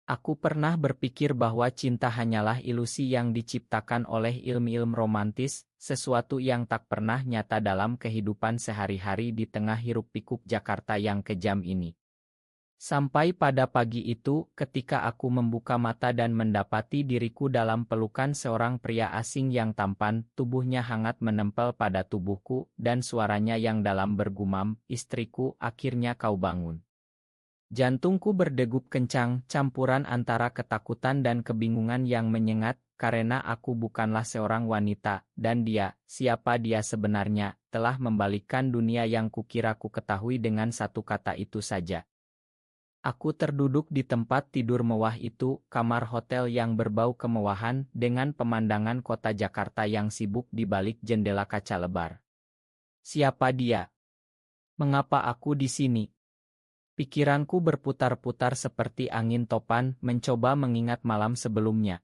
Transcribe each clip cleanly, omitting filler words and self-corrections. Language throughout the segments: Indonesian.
Aku pernah berpikir bahwa cinta hanyalah ilusi yang diciptakan oleh ilmu-ilmu romantis, sesuatu yang tak pernah nyata dalam kehidupan sehari-hari di tengah hiruk-pikuk Jakarta yang kejam ini. Sampai pada pagi itu, ketika aku membuka mata dan mendapati diriku dalam pelukan seorang pria asing yang tampan, tubuhnya hangat menempel pada tubuhku, dan suaranya yang dalam bergumam, "Istriku, akhirnya kau bangun." Jantungku berdegup kencang, campuran antara ketakutan dan kebingungan yang menyengat, karena aku bukanlah seorang wanita, dan dia, siapa dia sebenarnya, telah membalikkan dunia yang kukira ku ketahui dengan satu kata itu saja. Aku terduduk di tempat tidur mewah itu, kamar hotel yang berbau kemewahan, dengan pemandangan kota Jakarta yang sibuk di balik jendela kaca lebar. Siapa dia? Mengapa aku di sini? Pikiranku berputar-putar seperti angin topan, mencoba mengingat malam sebelumnya.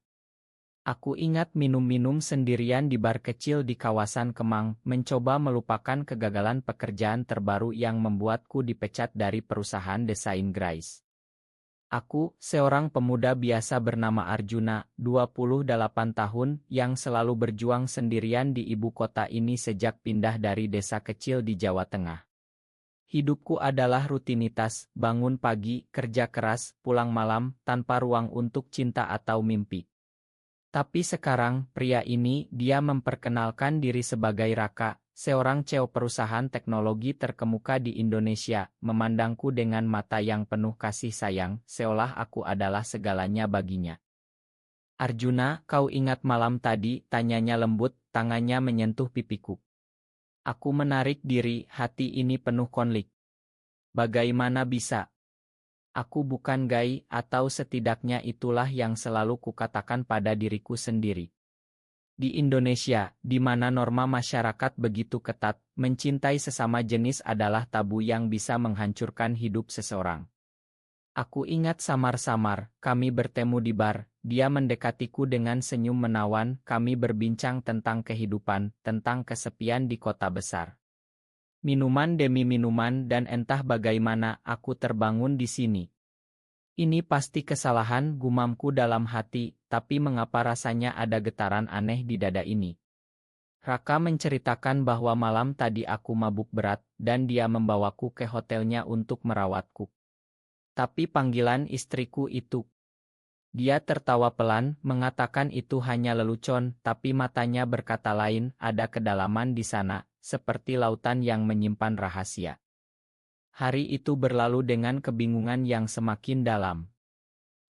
Aku ingat minum-minum sendirian di bar kecil di kawasan Kemang, mencoba melupakan kegagalan pekerjaan terbaru yang membuatku dipecat dari perusahaan desain Grace. Aku, seorang pemuda biasa bernama Arjuna, 28 tahun, yang selalu berjuang sendirian di ibu kota ini sejak pindah dari desa kecil di Jawa Tengah. Hidupku adalah rutinitas, bangun pagi, kerja keras, pulang malam, tanpa ruang untuk cinta atau mimpi. Tapi sekarang, pria ini, dia memperkenalkan diri sebagai Raka, seorang CEO perusahaan teknologi terkemuka di Indonesia, memandangku dengan mata yang penuh kasih sayang, seolah aku adalah segalanya baginya. "Arjuna, kau ingat malam tadi?" tanyanya lembut, tangannya menyentuh pipiku. Aku menarik diri, hati ini penuh konflik. Bagaimana bisa? Aku bukan gay, atau setidaknya itulah yang selalu kukatakan pada diriku sendiri. Di Indonesia, di mana norma masyarakat begitu ketat, mencintai sesama jenis adalah tabu yang bisa menghancurkan hidup seseorang. Aku ingat samar-samar, kami bertemu di bar, dia mendekatiku dengan senyum menawan, kami berbincang tentang kehidupan, tentang kesepian di kota besar. Minuman demi minuman dan entah bagaimana aku terbangun di sini. Ini pasti kesalahan, gumamku dalam hati, tapi mengapa rasanya ada getaran aneh di dada ini? Raka menceritakan bahwa malam tadi aku mabuk berat, dan dia membawaku ke hotelnya untuk merawatku. Tapi panggilan istriku itu. Dia tertawa pelan, mengatakan itu hanya lelucon, tapi matanya berkata lain, ada kedalaman di sana, seperti lautan yang menyimpan rahasia. Hari itu berlalu dengan kebingungan yang semakin dalam.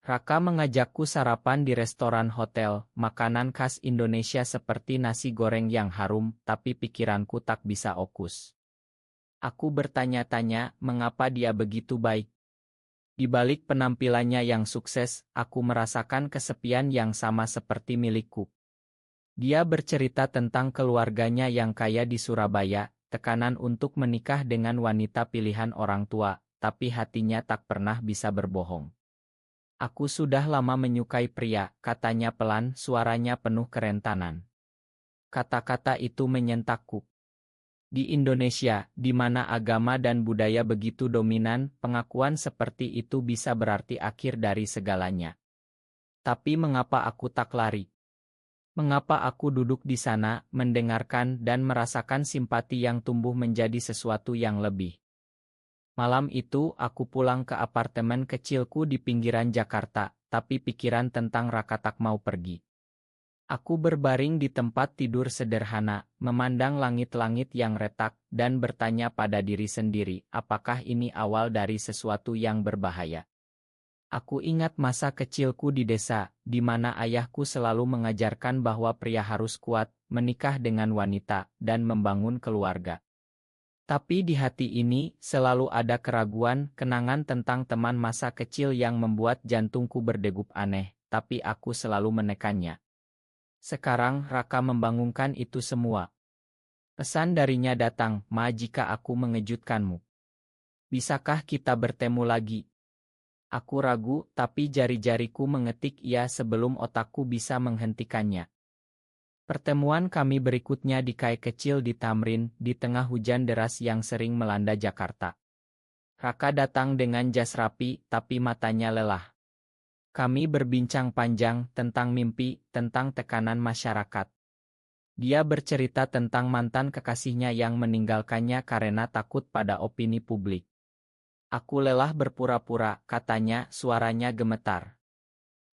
Raka mengajakku sarapan di restoran hotel, makanan khas Indonesia seperti nasi goreng yang harum, tapi pikiranku tak bisa fokus. Aku bertanya-tanya, mengapa dia begitu baik? Di balik penampilannya yang sukses, aku merasakan kesepian yang sama seperti milikku. Dia bercerita tentang keluarganya yang kaya di Surabaya, tekanan untuk menikah dengan wanita pilihan orang tua, tapi hatinya tak pernah bisa berbohong. Aku sudah lama menyukai pria, katanya pelan, suaranya penuh kerentanan. Kata-kata itu menyentakku. Di Indonesia, di mana agama dan budaya begitu dominan, pengakuan seperti itu bisa berarti akhir dari segalanya. Tapi mengapa aku tak lari? Mengapa aku duduk di sana, mendengarkan dan merasakan simpati yang tumbuh menjadi sesuatu yang lebih? Malam itu, aku pulang ke apartemen kecilku di pinggiran Jakarta, tapi pikiran tentang Raka tak mau pergi. Aku berbaring di tempat tidur sederhana, memandang langit-langit yang retak, dan bertanya pada diri sendiri, apakah ini awal dari sesuatu yang berbahaya? Aku ingat masa kecilku di desa, di mana ayahku selalu mengajarkan bahwa pria harus kuat, menikah dengan wanita, dan membangun keluarga. Tapi di hati ini, selalu ada keraguan, kenangan tentang teman masa kecil yang membuat jantungku berdegup aneh, tapi aku selalu menekannya. Sekarang Raka membangunkan itu semua. Pesan darinya datang, "Ma, jika aku mengejutkanmu, bisakah kita bertemu lagi?" Aku ragu, tapi jari-jariku mengetik iya sebelum otakku bisa menghentikannya. Pertemuan kami berikutnya di kai kecil di Tamrin, di tengah hujan deras yang sering melanda Jakarta. Raka datang dengan jas rapi, tapi matanya lelah. Kami berbincang panjang tentang mimpi, tentang tekanan masyarakat. Dia bercerita tentang mantan kekasihnya yang meninggalkannya karena takut pada opini publik. Aku lelah berpura-pura, katanya, suaranya gemetar.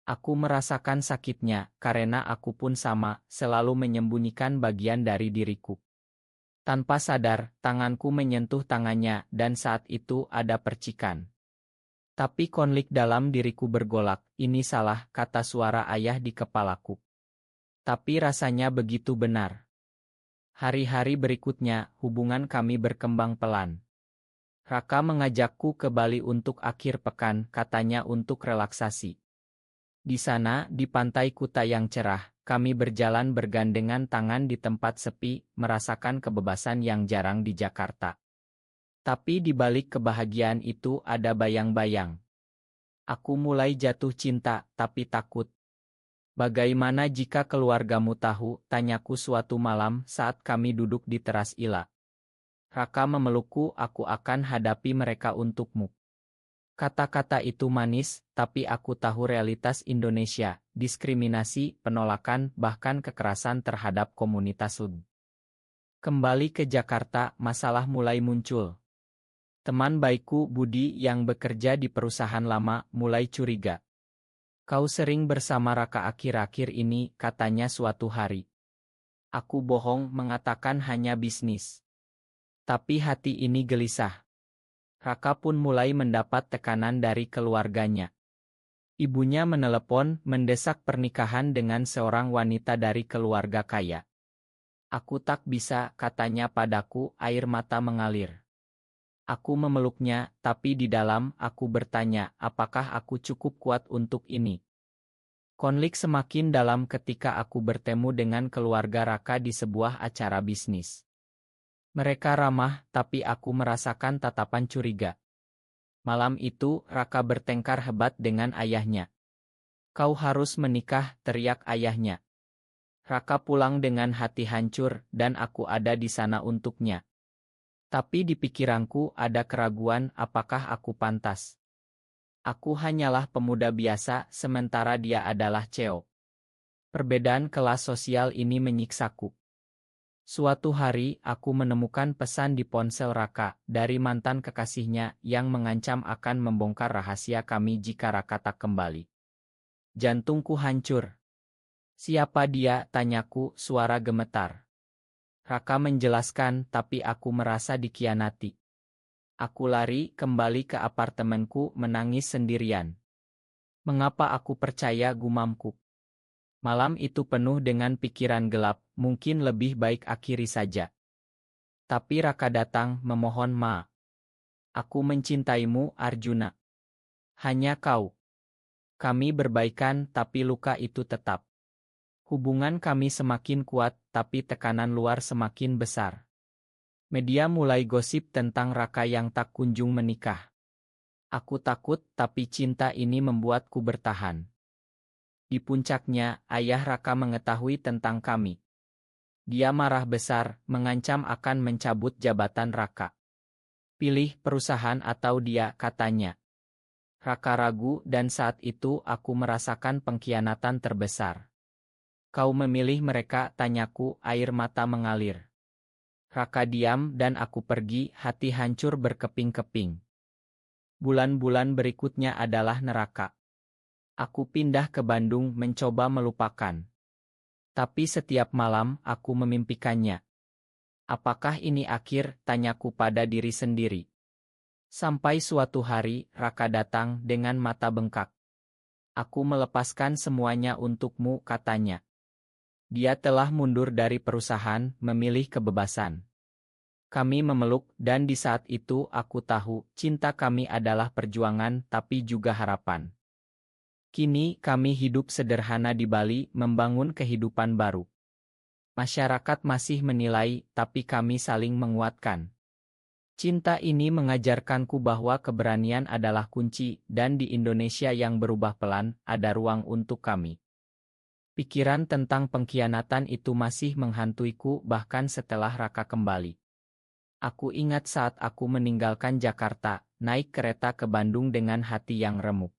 Aku merasakan sakitnya, karena aku pun sama, selalu menyembunyikan bagian dari diriku. Tanpa sadar, tanganku menyentuh tangannya, dan saat itu ada percikan. Tapi konflik dalam diriku bergolak, ini salah, kata suara ayah di kepalaku. Tapi rasanya begitu benar. Hari-hari berikutnya, hubungan kami berkembang pelan. Raka mengajakku ke Bali untuk akhir pekan, katanya untuk relaksasi. Di sana, di pantai Kuta yang cerah, kami berjalan bergandengan tangan di tempat sepi, merasakan kebebasan yang jarang di Jakarta. Tapi di balik kebahagiaan itu ada bayang-bayang. Aku mulai jatuh cinta, tapi takut. Bagaimana jika keluargamu tahu, tanyaku suatu malam saat kami duduk di teras Ila. Raka memelukku, aku akan hadapi mereka untukmu. Kata-kata itu manis, tapi aku tahu realitas Indonesia, diskriminasi, penolakan, bahkan kekerasan terhadap komunitas Sud. Kembali ke Jakarta, masalah mulai muncul. Teman baikku Budi yang bekerja di perusahaan lama mulai curiga. Kau sering bersama Raka akhir-akhir ini, katanya suatu hari. Aku bohong mengatakan hanya bisnis. Tapi hati ini gelisah. Raka pun mulai mendapat tekanan dari keluarganya. Ibunya menelepon, mendesak pernikahan dengan seorang wanita dari keluarga kaya. Aku tak bisa, katanya padaku, air mata mengalir. Aku memeluknya, tapi di dalam aku bertanya, apakah aku cukup kuat untuk ini? Konflik semakin dalam ketika aku bertemu dengan keluarga Raka di sebuah acara bisnis. Mereka ramah, tapi aku merasakan tatapan curiga. Malam itu, Raka bertengkar hebat dengan ayahnya. Kau harus menikah, teriak ayahnya. Raka pulang dengan hati hancur, dan aku ada di sana untuknya. Tapi di pikiranku ada keraguan apakah aku pantas. Aku hanyalah pemuda biasa, sementara dia adalah CEO. Perbedaan kelas sosial ini menyiksaku. Suatu hari, aku menemukan pesan di ponsel Raka, dari mantan kekasihnya, yang mengancam akan membongkar rahasia kami jika Raka tak kembali. Jantungku hancur. Siapa dia, tanyaku, suara gemetar. Raka menjelaskan, tapi aku merasa dikhianati. Aku lari kembali ke apartemenku menangis sendirian. Mengapa aku percaya, gumamku? Malam itu penuh dengan pikiran gelap, mungkin lebih baik akhiri saja. Tapi Raka datang memohon maaf. Aku mencintaimu, Arjuna. Hanya kau. Kami berbaikan, tapi luka itu tetap. Hubungan kami semakin kuat, tapi tekanan luar semakin besar. Media mulai gosip tentang Raka yang tak kunjung menikah. Aku takut, tapi cinta ini membuatku bertahan. Di puncaknya, ayah Raka mengetahui tentang kami. Dia marah besar, mengancam akan mencabut jabatan Raka. Pilih perusahaan atau dia, katanya. Raka ragu, dan saat itu aku merasakan pengkhianatan terbesar. Kau memilih mereka, tanyaku, air mata mengalir. Raka diam dan aku pergi, hati hancur berkeping-keping. Bulan-bulan berikutnya adalah neraka. Aku pindah ke Bandung mencoba melupakan. Tapi setiap malam aku memimpikannya. Apakah ini akhir, tanyaku pada diri sendiri. Sampai suatu hari, Raka datang dengan mata bengkak. Aku melepaskan semuanya untukmu, katanya. Dia telah mundur dari perusahaan, memilih kebebasan. Kami memeluk, dan di saat itu aku tahu, cinta kami adalah perjuangan tapi juga harapan. Kini kami hidup sederhana di Bali, membangun kehidupan baru. Masyarakat masih menilai, tapi kami saling menguatkan. Cinta ini mengajarkanku bahwa keberanian adalah kunci, dan di Indonesia yang berubah pelan, ada ruang untuk kami. Pikiran tentang pengkhianatan itu masih menghantuiku bahkan setelah Raka kembali. Aku ingat saat aku meninggalkan Jakarta, naik kereta ke Bandung dengan hati yang remuk.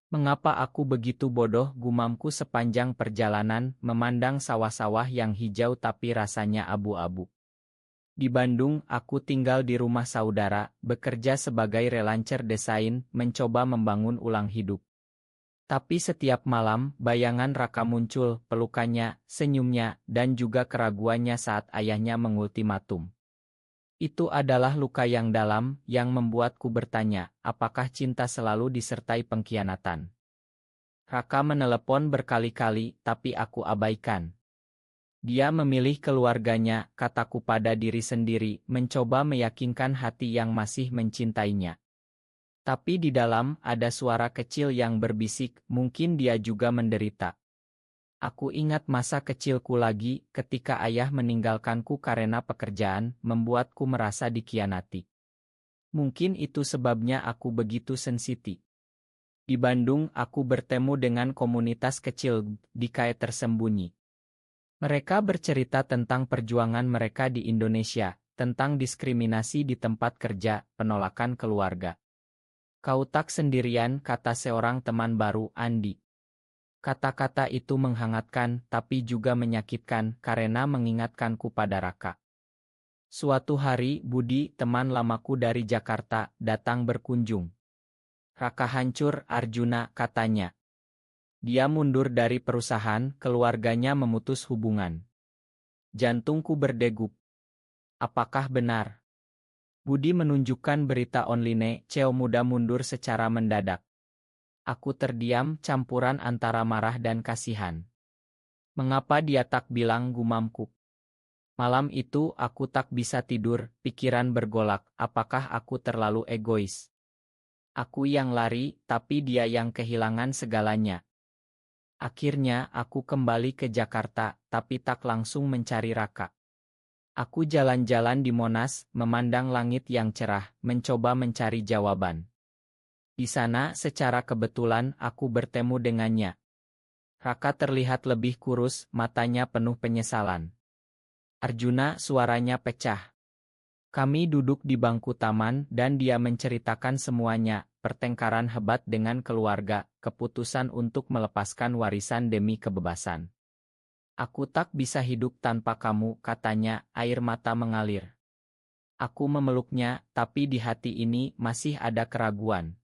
Mengapa aku begitu bodoh, gumamku sepanjang perjalanan, memandang sawah-sawah yang hijau tapi rasanya abu-abu. Di Bandung, aku tinggal di rumah saudara, bekerja sebagai relancer desain, mencoba membangun ulang hidup. Tapi setiap malam, bayangan Raka muncul, pelukannya, senyumnya, dan juga keraguannya saat ayahnya mengultimatum. Itu adalah luka yang dalam, yang membuatku bertanya, apakah cinta selalu disertai pengkhianatan? Raka menelepon berkali-kali, tapi aku abaikan. Dia memilih keluarganya, kataku pada diri sendiri, mencoba meyakinkan hati yang masih mencintainya. Tapi di dalam ada suara kecil yang berbisik, mungkin dia juga menderita. Aku ingat masa kecilku lagi, ketika ayah meninggalkanku karena pekerjaan, membuatku merasa dikhianati. Mungkin itu sebabnya aku begitu sensitif. Di Bandung, aku bertemu dengan komunitas kecil di KAE tersembunyi. Mereka bercerita tentang perjuangan mereka di Indonesia, tentang diskriminasi di tempat kerja, penolakan keluarga. Kau tak sendirian, kata seorang teman baru, Andi. Kata-kata itu menghangatkan, tapi juga menyakitkan, karena mengingatkanku pada Raka. Suatu hari, Budi, teman lamaku dari Jakarta, datang berkunjung. Raka hancur, Arjuna, katanya. Dia mundur dari perusahaan, keluarganya memutus hubungan. Jantungku berdegup. Apakah benar? Budi menunjukkan berita online, CEO muda mundur secara mendadak. Aku terdiam, campuran antara marah dan kasihan. Mengapa dia tak bilang, gumamku? Malam itu aku tak bisa tidur, pikiran bergolak, apakah aku terlalu egois? Aku yang lari, tapi dia yang kehilangan segalanya. Akhirnya aku kembali ke Jakarta, tapi tak langsung mencari Raka. Aku jalan-jalan di Monas, memandang langit yang cerah, mencoba mencari jawaban. Di sana, secara kebetulan, aku bertemu dengannya. Raka terlihat lebih kurus, matanya penuh penyesalan. Arjuna, suaranya pecah. Kami duduk di bangku taman, dan dia menceritakan semuanya, pertengkaran hebat dengan keluarga, keputusan untuk melepaskan warisan demi kebebasan. Aku tak bisa hidup tanpa kamu, katanya, air mata mengalir. Aku memeluknya, tapi di hati ini masih ada keraguan.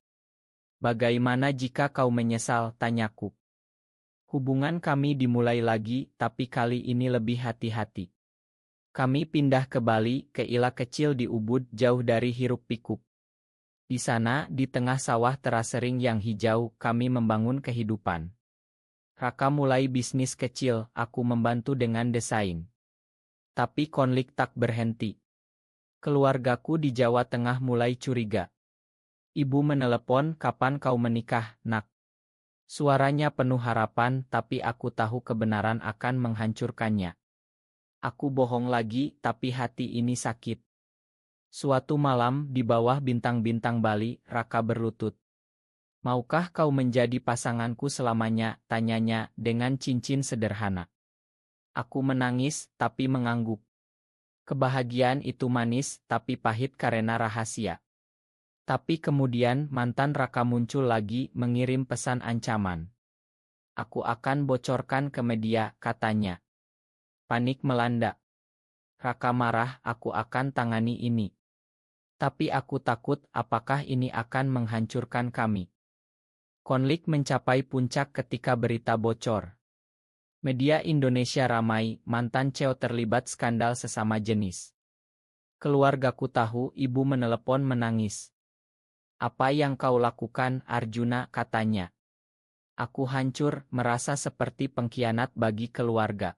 Bagaimana jika kau menyesal, tanyaku. Hubungan kami dimulai lagi, tapi kali ini lebih hati-hati. Kami pindah ke Bali, ke ila kecil di Ubud, jauh dari hiruk-pikuk. Di sana, di tengah sawah terasering yang hijau, kami membangun kehidupan. Raka mulai bisnis kecil, aku membantu dengan desain. Tapi konflik tak berhenti. Keluargaku di Jawa Tengah mulai curiga. Ibu menelepon, kapan kau menikah, nak? Suaranya penuh harapan, tapi aku tahu kebenaran akan menghancurkannya. Aku bohong lagi, tapi hati ini sakit. Suatu malam, di bawah bintang-bintang Bali, Raka berlutut. Maukah kau menjadi pasanganku selamanya, tanyanya, dengan cincin sederhana. Aku menangis, tapi mengangguk. Kebahagiaan itu manis, tapi pahit karena rahasia. Tapi kemudian mantan Raka muncul lagi, mengirim pesan ancaman. Aku akan bocorkan ke media, katanya. Panik melanda. Raka marah, aku akan tangani ini. Tapi aku takut, apakah ini akan menghancurkan kami. Konflik mencapai puncak ketika berita bocor. Media Indonesia ramai, mantan CEO terlibat skandal sesama jenis. Keluargaku tahu, ibu menelepon menangis. Apa yang kau lakukan, Arjuna, katanya. Aku hancur, merasa seperti pengkhianat bagi keluarga.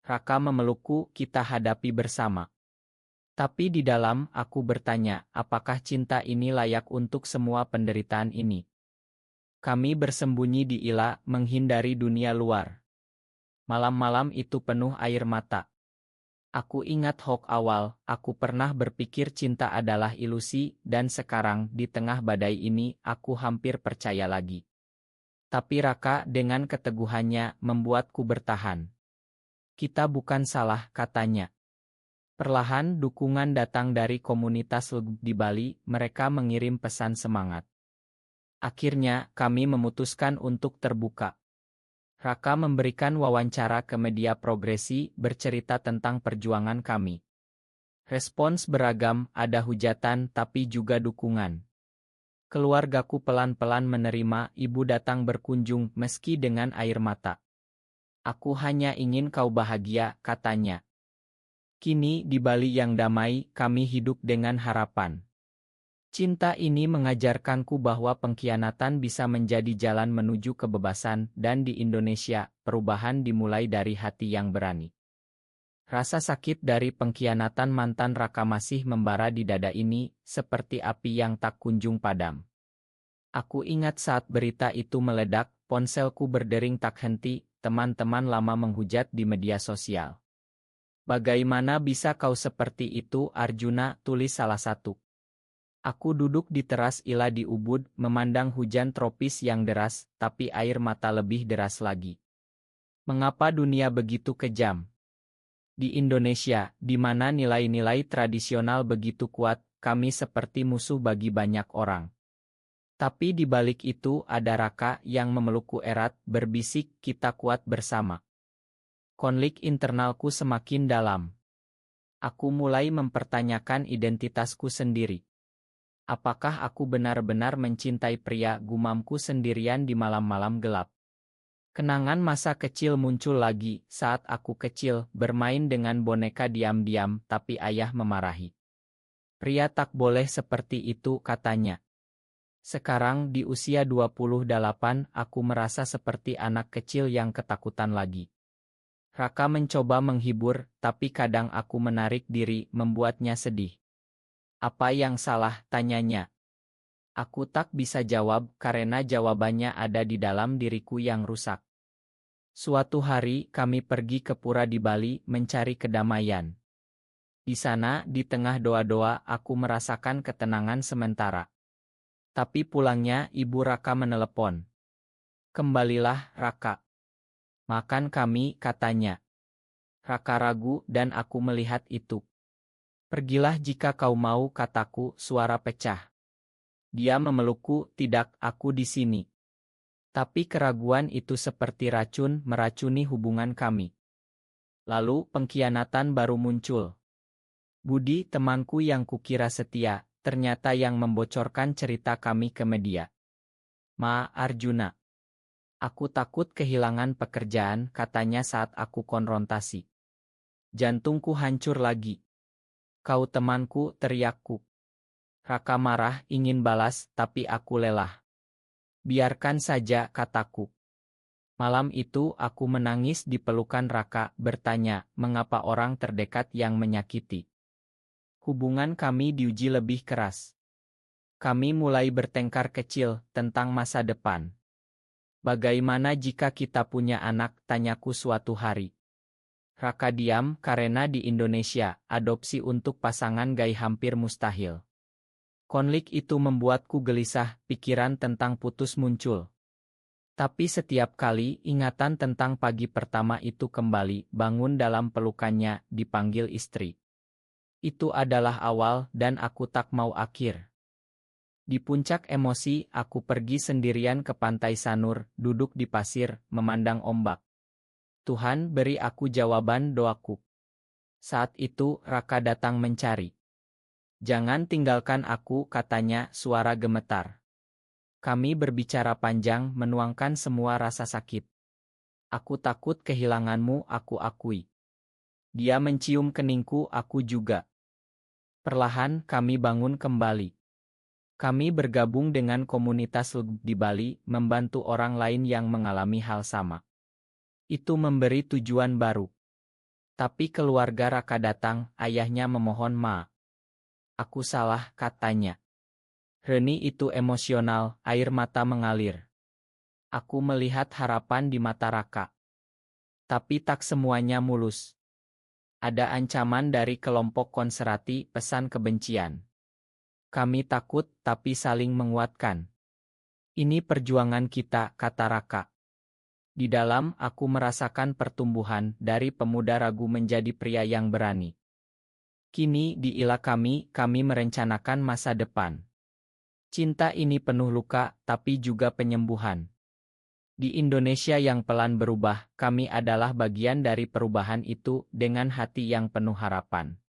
Raka memelukku, kita hadapi bersama. Tapi di dalam, aku bertanya, apakah cinta ini layak untuk semua penderitaan ini? Kami bersembunyi di ila, menghindari dunia luar. Malam-malam itu penuh air mata. Aku ingat Hok awal, aku pernah berpikir cinta adalah ilusi, dan sekarang, di tengah badai ini, aku hampir percaya lagi. Tapi Raka, dengan keteguhannya, membuatku bertahan. Kita bukan salah, katanya. Perlahan, dukungan datang dari komunitas LGB di Bali, mereka mengirim pesan semangat. Akhirnya, kami memutuskan untuk terbuka. Raka memberikan wawancara ke media progresi, bercerita tentang perjuangan kami. Respons beragam, ada hujatan tapi juga dukungan. Keluargaku pelan-pelan menerima, ibu datang berkunjung meski dengan air mata. Aku hanya ingin kau bahagia, katanya. Kini di Bali yang damai, kami hidup dengan harapan. Cinta ini mengajarkanku bahwa pengkhianatan bisa menjadi jalan menuju kebebasan, dan di Indonesia, perubahan dimulai dari hati yang berani. Rasa sakit dari pengkhianatan mantan Raka masih membara di dada ini, seperti api yang tak kunjung padam. Aku ingat saat berita itu meledak, ponselku berdering tak henti, teman-teman lama menghujat di media sosial. Bagaimana bisa kau seperti itu, Arjuna, tulis salah satu. Aku duduk di teras Ila di Ubud, memandang hujan tropis yang deras, tapi air mata lebih deras lagi. Mengapa dunia begitu kejam? Di Indonesia, di mana nilai-nilai tradisional begitu kuat, kami seperti musuh bagi banyak orang. Tapi di balik itu ada Raka yang memelukku erat, berbisik, kita kuat bersama. Konflik internalku semakin dalam. Aku mulai mempertanyakan identitasku sendiri. Apakah aku benar-benar mencintai pria, gumamku sendirian di malam-malam gelap. Kenangan masa kecil muncul lagi, saat aku kecil, bermain dengan boneka diam-diam, tapi ayah memarahi. Pria tak boleh seperti itu, katanya. Sekarang di usia 28, aku merasa seperti anak kecil yang ketakutan lagi. Raka mencoba menghibur, tapi kadang aku menarik diri, membuatnya sedih. Apa yang salah, tanyanya. Aku tak bisa jawab karena jawabannya ada di dalam diriku yang rusak. Suatu hari kami pergi ke pura di Bali mencari kedamaian. Di sana, di tengah doa-doa, aku merasakan ketenangan sementara. Tapi pulangnya ibu Raka menelepon. Kembalilah, Raka. Makan kami, katanya. Raka ragu dan aku melihat itu. Pergilah jika kau mau, kataku, suara pecah. Dia memelukku, tidak, aku di sini. Tapi keraguan itu seperti racun meracuni hubungan kami. Lalu pengkhianatan baru muncul. Budi, temanku yang kukira setia, ternyata yang membocorkan cerita kami ke media. Ma, Arjuna. Aku takut kehilangan pekerjaan, katanya saat aku konfrontasi. Jantungku hancur lagi. Kau temanku, teriakku. Raka marah, ingin balas, tapi aku lelah. Biarkan saja, kataku. Malam itu aku menangis di pelukan Raka, bertanya, mengapa orang terdekat yang menyakiti. Hubungan kami diuji lebih keras. Kami mulai bertengkar kecil tentang masa depan. Bagaimana jika kita punya anak, tanyaku suatu hari. Raka diam karena di Indonesia, adopsi untuk pasangan gay hampir mustahil. Konflik itu membuatku gelisah, pikiran tentang putus muncul. Tapi setiap kali ingatan tentang pagi pertama itu kembali, bangun dalam pelukannya, dipanggil istri. Itu adalah awal dan aku tak mau akhir. Di puncak emosi, aku pergi sendirian ke pantai Sanur, duduk di pasir, memandang ombak. Tuhan beri aku jawaban doaku. Saat itu, Raka datang mencari. Jangan tinggalkan aku, katanya, suara gemetar. Kami berbicara panjang, menuangkan semua rasa sakit. Aku takut kehilanganmu, aku akui. Dia mencium keningku, aku juga. Perlahan kami bangun kembali. Kami bergabung dengan komunitas LGB di Bali, membantu orang lain yang mengalami hal sama. Itu memberi tujuan baru. Tapi keluarga Raka datang, ayahnya memohon maaf. Aku salah, katanya. Reni itu emosional, air mata mengalir. Aku melihat harapan di mata Raka. Tapi tak semuanya mulus. Ada ancaman dari kelompok konservatif, pesan kebencian. Kami takut, tapi saling menguatkan. Ini perjuangan kita, kata Raka. Di dalam, aku merasakan pertumbuhan dari pemuda ragu menjadi pria yang berani. Kini, di Ila kami merencanakan masa depan. Cinta ini penuh luka, tapi juga penyembuhan. Di Indonesia yang pelan berubah, kami adalah bagian dari perubahan itu dengan hati yang penuh harapan.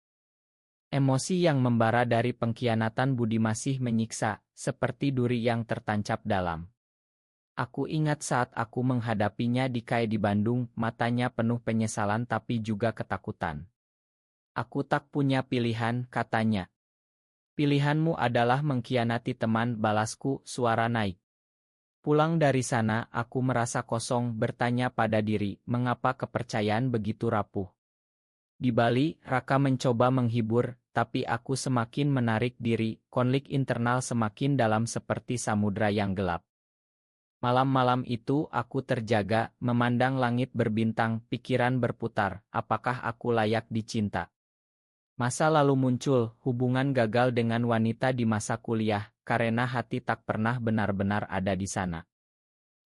Emosi yang membara dari pengkhianatan budi masih menyiksa, seperti duri yang tertancap dalam. Aku ingat saat aku menghadapinya di KAI di Bandung, matanya penuh penyesalan tapi juga ketakutan. Aku tak punya pilihan, katanya. Pilihanmu adalah mengkhianati teman, balasku, suara naik. Pulang dari sana, aku merasa kosong, bertanya pada diri, mengapa kepercayaan begitu rapuh. Di Bali, Raka mencoba menghibur, tapi aku semakin menarik diri, konflik internal semakin dalam seperti samudra yang gelap. Malam-malam itu aku terjaga, memandang langit berbintang, pikiran berputar, apakah aku layak dicinta? Masa lalu muncul, hubungan gagal dengan wanita di masa kuliah, karena hati tak pernah benar-benar ada di sana.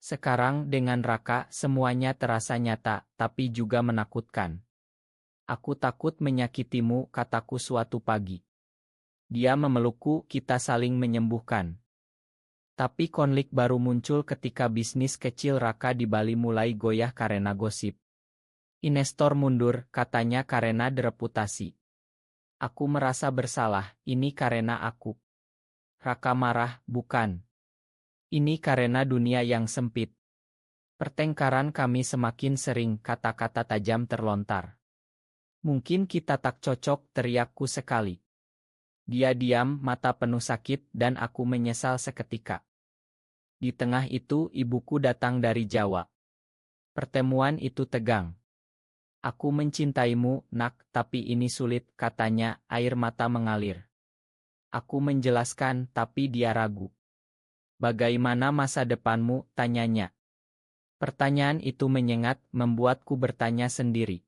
Sekarang dengan Raka, semuanya terasa nyata, tapi juga menakutkan. Aku takut menyakitimu, kataku suatu pagi. Dia memelukku, kita saling menyembuhkan. Tapi konflik baru muncul ketika bisnis kecil Raka di Bali mulai goyah karena gosip. Investor mundur, katanya karena dereputasi. Aku merasa bersalah, ini karena aku. Raka marah, bukan. Ini karena dunia yang sempit. Pertengkaran kami semakin sering, kata-kata tajam terlontar. Mungkin kita tak cocok, teriakku sekali. Dia diam, mata penuh sakit, dan aku menyesal seketika. Di tengah itu, ibuku datang dari Jawa. Pertemuan itu tegang. Aku mencintaimu, nak, tapi ini sulit, katanya, air mata mengalir. Aku menjelaskan, tapi dia ragu. Bagaimana masa depanmu, tanyanya. Pertanyaan itu menyengat, membuatku bertanya sendiri.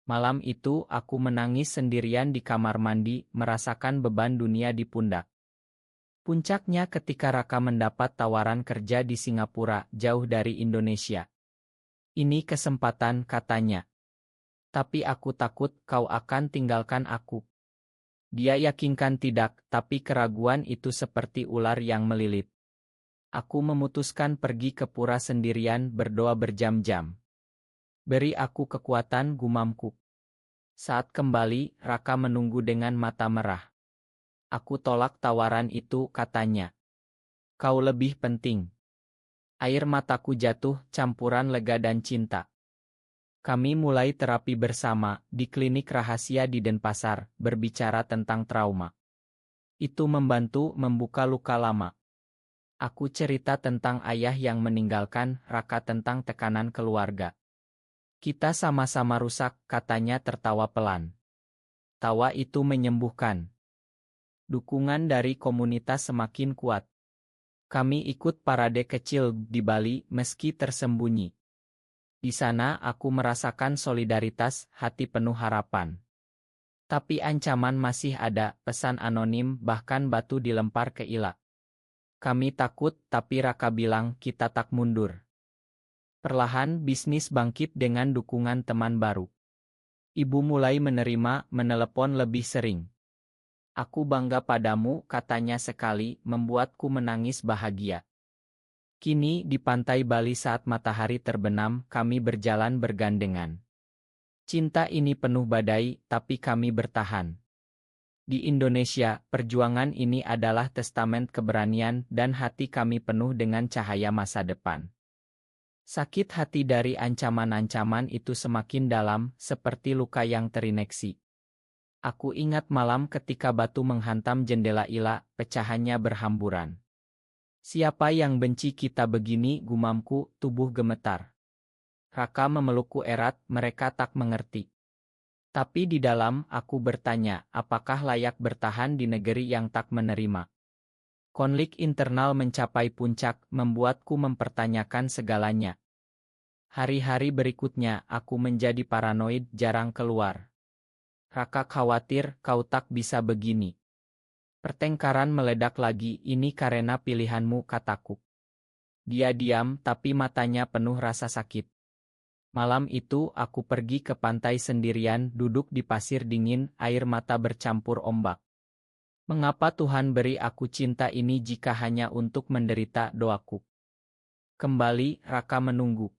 Malam itu aku menangis sendirian di kamar mandi, merasakan beban dunia di pundak. Puncaknya ketika Raka mendapat tawaran kerja di Singapura, jauh dari Indonesia. Ini kesempatan, katanya. Tapi aku takut kau akan tinggalkan aku. Dia yakinkan tidak, tapi keraguan itu seperti ular yang melilit. Aku memutuskan pergi ke pura sendirian, berdoa berjam-jam. Beri aku kekuatan, gumamku. Saat kembali, Raka menunggu dengan mata merah. Aku tolak tawaran itu, katanya. Kau lebih penting. Air mataku jatuh, campuran lega dan cinta. Kami mulai terapi bersama, di klinik rahasia di Denpasar, berbicara tentang trauma. Itu membantu membuka luka lama. Aku cerita tentang ayah yang meninggalkan, Raka tentang tekanan keluarga. Kita sama-sama rusak, katanya tertawa pelan. Tawa itu menyembuhkan. Dukungan dari komunitas semakin kuat. Kami ikut parade kecil di Bali meski tersembunyi. Di sana aku merasakan solidaritas, hati penuh harapan. Tapi ancaman masih ada, pesan anonim, bahkan batu dilempar ke Ila. Kami takut, tapi Raka bilang kita tak mundur. Perlahan bisnis bangkit dengan dukungan teman baru. Ibu mulai menerima, menelepon lebih sering. Aku bangga padamu, katanya sekali, membuatku menangis bahagia. Kini, di pantai Bali saat matahari terbenam, kami berjalan bergandengan. Cinta ini penuh badai, tapi kami bertahan. Di Indonesia, perjuangan ini adalah testamen keberanian dan hati kami penuh dengan cahaya masa depan. Sakit hati dari ancaman-ancaman itu semakin dalam, seperti luka yang terinfeksi. Aku ingat malam ketika batu menghantam jendela Ila, pecahannya berhamburan. Siapa yang benci kita begini, gumamku, tubuh gemetar. Raka memelukku erat, mereka tak mengerti. Tapi di dalam, aku bertanya, apakah layak bertahan di negeri yang tak menerima? Konflik internal mencapai puncak, membuatku mempertanyakan segalanya. Hari-hari berikutnya, aku menjadi paranoid, jarang keluar. Raka khawatir, kau tak bisa begini. Pertengkaran meledak lagi, ini karena pilihanmu, kataku. Dia diam, tapi matanya penuh rasa sakit. Malam itu, aku pergi ke pantai sendirian, duduk di pasir dingin, air mata bercampur ombak. Mengapa Tuhan beri aku cinta ini jika hanya untuk menderita? Doaku. Kembali, Raka menunggu.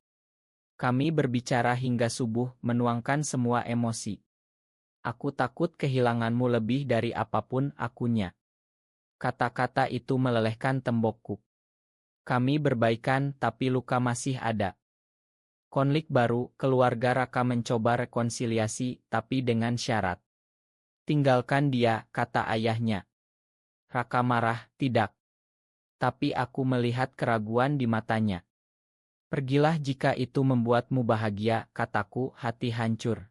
Kami berbicara hingga subuh, menuangkan semua emosi. Aku takut kehilanganmu lebih dari apapun akunya. Kata-kata itu melelehkan tembokku. Kami berbaikan, tapi luka masih ada. Konflik baru, keluarga Raka mencoba rekonsiliasi, tapi dengan syarat. Tinggalkan dia, kata ayahnya. Raka marah, tidak. Tapi aku melihat keraguan di matanya. Pergilah jika itu membuatmu bahagia, kataku, hati hancur.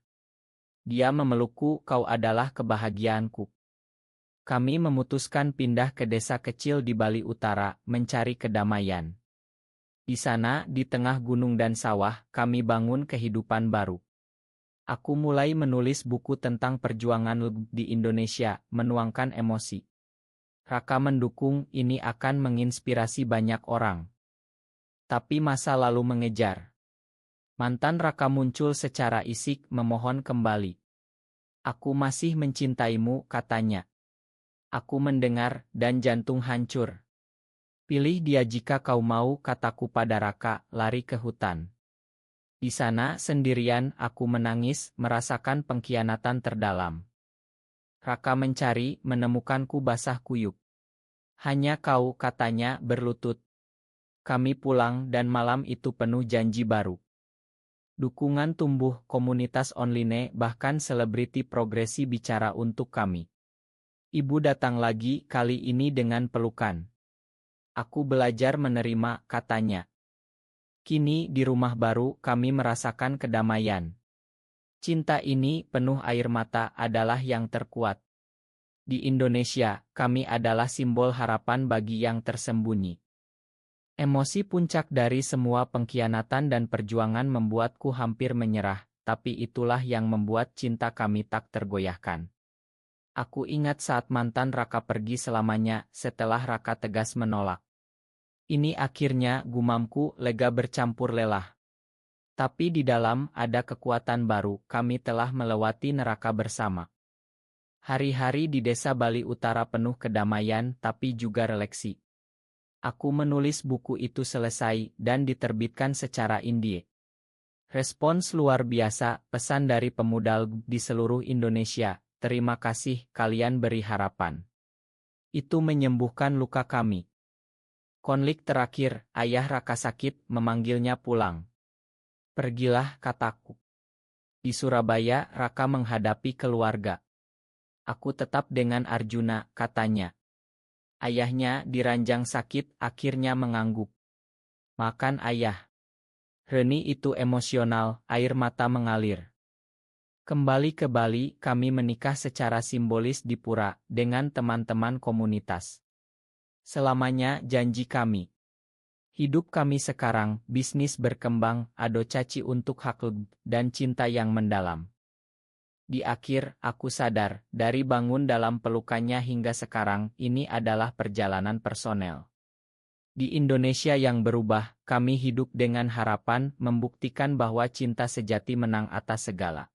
Dia memelukku, kau adalah kebahagiaanku. Kami memutuskan pindah ke desa kecil di Bali Utara, mencari kedamaian. Di sana, di tengah gunung dan sawah, kami bangun kehidupan baru. Aku mulai menulis buku tentang perjuangan di Indonesia, menuangkan emosi. Raka mendukung, ini akan menginspirasi banyak orang. Tapi masa lalu mengejar. Mantan Raka muncul secara isik, memohon kembali. Aku masih mencintaimu, katanya. Aku mendengar, dan jantung hancur. Pilih dia jika kau mau, kataku pada Raka, lari ke hutan. Di sana, sendirian, aku menangis, merasakan pengkhianatan terdalam. Raka mencari, menemukanku basah kuyup. Hanya kau, katanya, berlutut. Kami pulang dan malam itu penuh janji baru. Dukungan tumbuh, komunitas online, bahkan selebriti progresi bicara untuk kami. Ibu datang lagi, kali ini dengan pelukan. Aku belajar menerima, katanya. Kini, di rumah baru, kami merasakan kedamaian. Cinta ini, penuh air mata, adalah yang terkuat. Di Indonesia, kami adalah simbol harapan bagi yang tersembunyi. Emosi puncak dari semua pengkhianatan dan perjuangan membuatku hampir menyerah, tapi itulah yang membuat cinta kami tak tergoyahkan. Aku ingat saat mantan Raka pergi selamanya, setelah Raka tegas menolak. Ini akhirnya, gumamku, lega bercampur lelah. Tapi di dalam, ada kekuatan baru, kami telah melewati neraka bersama. Hari-hari di desa Bali Utara penuh kedamaian, tapi juga refleksi. Aku menulis buku itu selesai, dan diterbitkan secara indie. Respons luar biasa, pesan dari pemuda di seluruh Indonesia. Terima kasih, kalian beri harapan. Itu menyembuhkan luka kami. Konflik terakhir, ayah Raka sakit, memanggilnya pulang. Pergilah, kataku. Di Surabaya, Raka menghadapi keluarga. Aku tetap dengan Arjuna, katanya. Ayahnya diranjang sakit, akhirnya mengangguk. Makan ayah. Reni itu emosional, air mata mengalir. Kembali ke Bali, kami menikah secara simbolis di pura, dengan teman-teman komunitas. Selamanya janji kami. Hidup kami sekarang, bisnis berkembang, ado caci untuk hak dan cinta yang mendalam. Di akhir, aku sadar, dari bangun dalam pelukannya hingga sekarang, ini adalah perjalanan personel. Di Indonesia yang berubah, kami hidup dengan harapan, membuktikan bahwa cinta sejati menang atas segala.